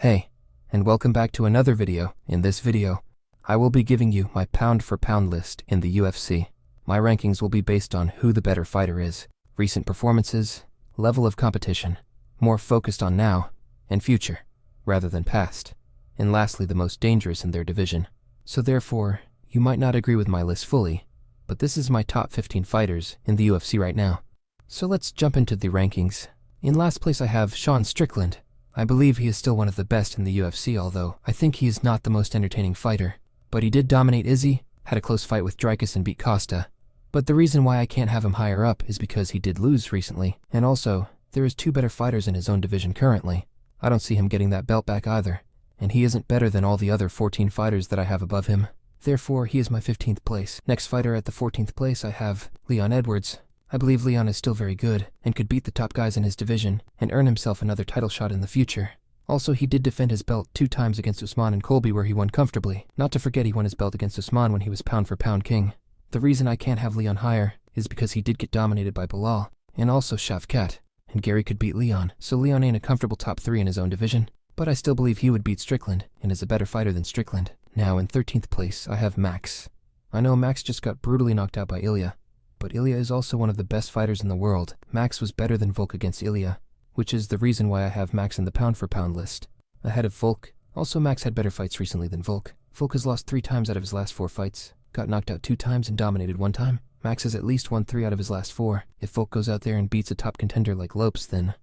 Hey, and welcome back to another video. In this video, I will be giving you my pound-for-pound list in the UFC. My rankings will be based on who the better fighter is, recent performances, level of competition, more focused on now and future, rather than past, and lastly the most dangerous in their division. So therefore, you might not agree with my list fully, but this is my top 15 fighters in the UFC right now. So let's jump into the rankings. In last place I have Sean Strickland. I believe he is still one of the best in the UFC, although I think he is not the most entertaining fighter. But he did dominate Izzy, had a close fight with Dricus and beat Costa. But the reason why I can't have him higher up is because he did lose recently, and also, there is two better fighters in his own division currently. I don't see him getting that belt back either, and he isn't better than all the other 14 fighters that I have above him. Therefore, he is my 15th place. Next fighter at the 14th place I have Leon Edwards. I believe Leon is still very good, and could beat the top guys in his division, and earn himself another title shot in the future. Also, he did defend his belt 2 times against Usman and Colby where he won comfortably. Not to forget he won his belt against Usman when he was pound-for-pound king. The reason I can't have Leon higher is because he did get dominated by Bilal, and also Shavkat, and Gary could beat Leon, so Leon ain't a comfortable top 3 in his own division. But I still believe he would beat Strickland, and is a better fighter than Strickland. Now in 13th place, I have Max. I know Max just got brutally knocked out by Ilya, but Ilya is also one of the best fighters in the world. Max was better than Volk against Ilya, which is the reason why I have Max in the pound-for-pound list, ahead of Volk. Also, Max had better fights recently than Volk. Volk has lost 3 times out of his last 4 fights, got knocked out 2 times and dominated 1 time. Max has at least won 3 out of his last 4. If Volk goes out there and beats a top contender like Lopes, then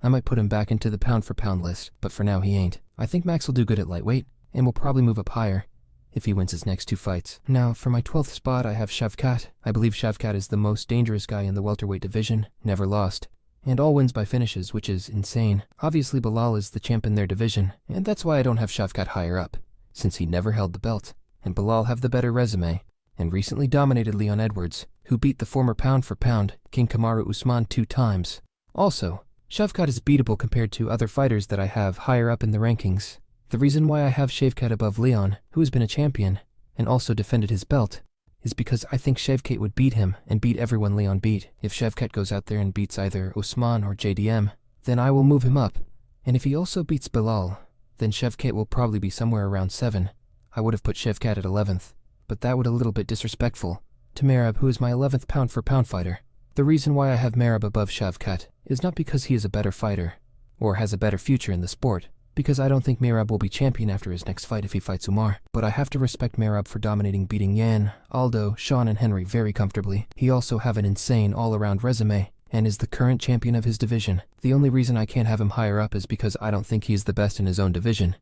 I might put him back into the pound-for-pound list, but for now he ain't. I think Max will do good at lightweight, and will probably move up higher if he wins his next 2 fights. Now, for my 12th spot, I have Shavkat. I believe Shavkat is the most dangerous guy in the welterweight division, never lost, and all wins by finishes, which is insane. Obviously, Bilal is the champ in their division, and that's why I don't have Shavkat higher up, since he never held the belt, and Bilal have the better resume, and recently dominated Leon Edwards, who beat the former pound-for-pound King Kamaru Usman 2 times. Also, Shavkat is beatable compared to other fighters that I have higher up in the rankings. The reason why I have Shavkat above Leon, who has been a champion, and also defended his belt, is because I think Shavkat would beat him and beat everyone Leon beat. If Shavkat goes out there and beats either Usman or JDM, then I will move him up. And if he also beats Bilal, then Shavkat will probably be somewhere around 7. I would have put Shavkat at 11th, but that would a little bit disrespectful to Merab, who is my 11th pound-for-pound fighter. The reason why I have Merab above Shavkat is not because he is a better fighter, or has a better future in the sport, because I don't think Merab will be champion after his next fight if he fights Umar. But I have to respect Merab for beating Yan, Aldo, Sean and Henry very comfortably. He also have an insane all-around resume, and is the current champion of his division. The only reason I can't have him higher up is because I don't think he is the best in his own division,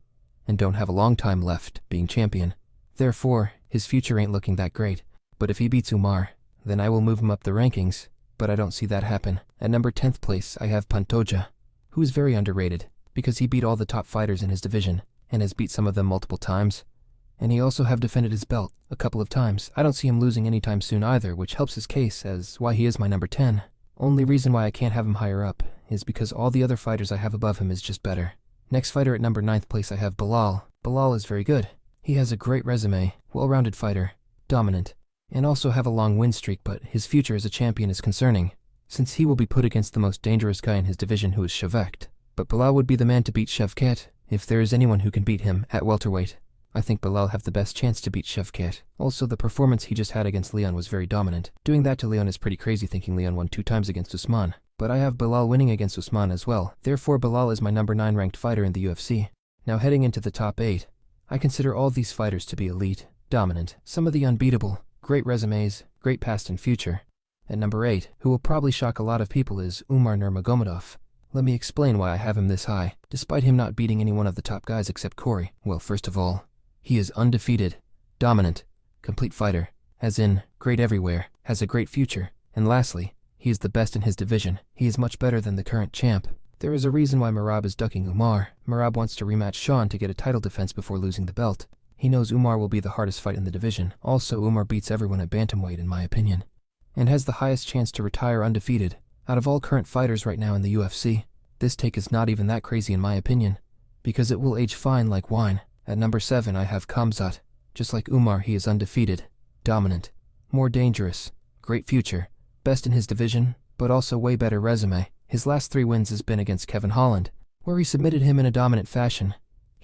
and don't have a long time left being champion. Therefore, his future ain't looking that great. But if he beats Umar, then I will move him up the rankings, but I don't see that happen. At number 10th place, I have Pantoja, who is very underrated, because he beat all the top fighters in his division, and has beat some of them multiple times. And he also have defended his belt a couple of times. I don't see him losing anytime soon either, which helps his case as why he is my number 10. Only reason why I can't have him higher up is because all the other fighters I have above him is just better. Next fighter at number 9th place I have Bilal. Bilal is very good. He has a great resume, well-rounded fighter, dominant, and also have a long win streak, but his future as a champion is concerning, since he will be put against the most dangerous guy in his division, who is Shavkat. But Bilal would be the man to beat Shavkat, if there is anyone who can beat him at welterweight. I think Bilal have the best chance to beat Shavkat. Also, the performance he just had against Leon was very dominant. Doing that to Leon is pretty crazy, thinking Leon won 2 times against Usman. But I have Bilal winning against Usman as well. Therefore, Bilal is my number 9 ranked fighter in the UFC. Now heading into the top 8, I consider all these fighters to be elite, dominant, some of the unbeatable, great resumes, great past and future. At number 8, who will probably shock a lot of people, is Umar Nurmagomedov. Let me explain why I have him this high, despite him not beating any one of the top guys except Corey. Well, first of all, he is undefeated, dominant, complete fighter, as in, great everywhere, has a great future, and lastly, he is the best in his division. He is much better than the current champ. There is a reason why Merab is ducking Umar. Merab wants to rematch Sean to get a title defense before losing the belt. He knows Umar will be the hardest fight in the division. Also, Umar beats everyone at bantamweight in my opinion, and has the highest chance to retire undefeated out of all current fighters right now in the UFC. This take is not even that crazy in my opinion, because it will age fine like wine. At number 7 I have Khamzat. Just like Umar, he is undefeated, dominant, more dangerous, great future, best in his division, but also way better resume. His last 3 wins has been against Kevin Holland, where he submitted him in a dominant fashion,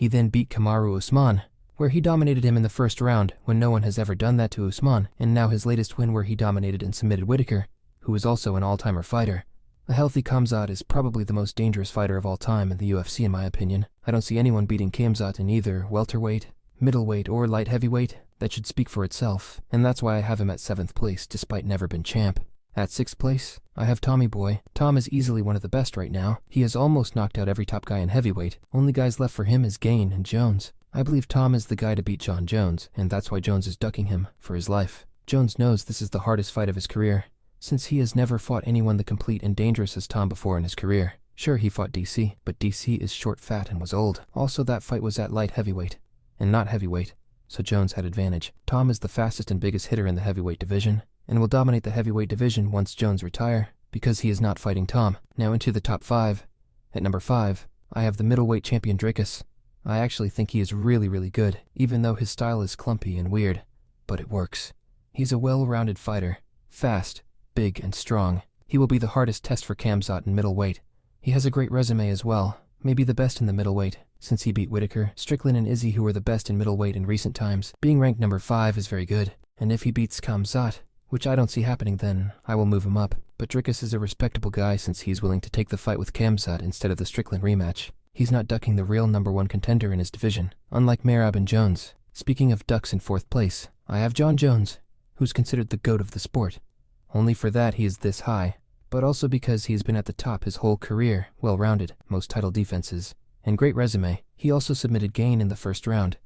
He then beat Kamaru Usman, where he dominated him in the first round when no one has ever done that to Usman, and now his latest win where he dominated and submitted Whitaker, who is also an all-timer fighter. A healthy Khamzat is probably the most dangerous fighter of all time in the UFC in my opinion. I don't see anyone beating Khamzat in either welterweight, middleweight, or light heavyweight. That should speak for itself, and that's why I have him at 7th place despite never been champ. At 6th place, I have Tommy Boy. Tom is easily one of the best right now. He has almost knocked out every top guy in heavyweight. Only guys left for him is Gane and Jones. I believe Tom is the guy to beat John Jones, and that's why Jones is ducking him for his life. Jones knows this is the hardest fight of his career, since he has never fought anyone the complete and dangerous as Tom before in his career. Sure, he fought DC, but DC is short, fat, and was old. Also, that fight was at light heavyweight, and not heavyweight, so Jones had advantage. Tom is the fastest and biggest hitter in the heavyweight division, and will dominate the heavyweight division once Jones retire, because he is not fighting Tom. Now into the top 5. At number 5, I have the middleweight champion Dricus. I actually think he is really good, even though his style is clumpy and weird, but it works. He's a well-rounded fighter, fast, big, and strong. He will be the hardest test for Khamzat in middleweight. He has a great resume as well, maybe the best in the middleweight, since he beat Whitaker, Strickland, and Izzy, who were the best in middleweight in recent times. Being ranked number 5 is very good, and if he beats Khamzat, which I don't see happening, then I will move him up. But Dricus is a respectable guy since he's willing to take the fight with Khamzat instead of the Strickland rematch. He's not ducking the real number 1 contender in his division, unlike Merab and Jones. Speaking of ducks in 4th place, I have John Jones, who's considered the GOAT of the sport. Only for that he is this high, but also because he's been at the top his whole career, well-rounded, most title defenses, and great resume. He also submitted Gane in the first round,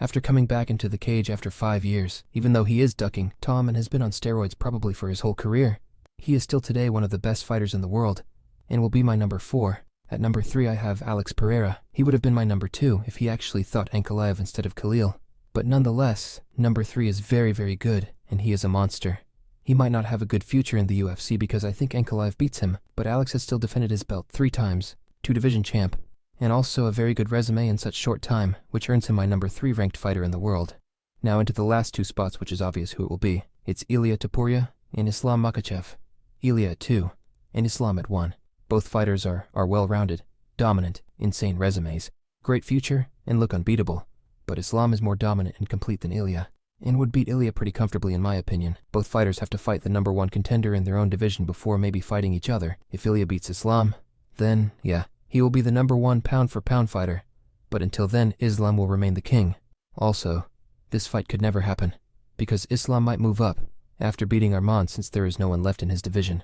after coming back into the cage after 5 years. Even though he is ducking Tom and has been on steroids probably for his whole career, he is still today one of the best fighters in the world, and will be my number 4. At number 3 I have Alex Pereira. He would have been my number 2 if he actually thought Ankalaev instead of Khalil. But nonetheless, number 3 is very good, and he is a monster. He might not have a good future in the UFC because I think Ankalaev beats him, but Alex has still defended his belt 3 times, 2 division champ, and also a very good resume in such short time, which earns him my number 3 ranked fighter in the world. Now into the last 2 spots, which is obvious who it will be. It's Ilia Topuria and Islam Makhachev. Ilia at 2, and Islam at 1. Both fighters are well-rounded, dominant, insane resumes, great future, and look unbeatable. But Islam is more dominant and complete than Ilia, and would beat Ilia pretty comfortably in my opinion. Both fighters have to fight the number 1 contender in their own division before maybe fighting each other. If Ilia beats Islam, then, yeah, he will be the number 1 pound-for-pound fighter. But until then, Islam will remain the king. Also, this fight could never happen, because Islam might move up after beating Armand since there is no one left in his division.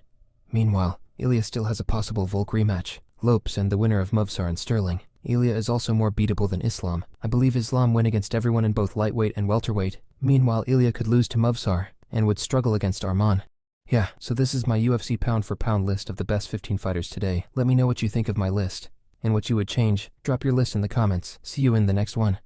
Meanwhile, Ilia still has a possible Volk rematch, Lopes and the winner of Movsar and Sterling. Ilia is also more beatable than Islam. I believe Islam win against everyone in both lightweight and welterweight. Meanwhile, Ilia could lose to Movsar and would struggle against Arman. Yeah, so this is my UFC pound-for-pound list of the best 15 fighters today. Let me know what you think of my list and what you would change. Drop your list in the comments. See you in the next one.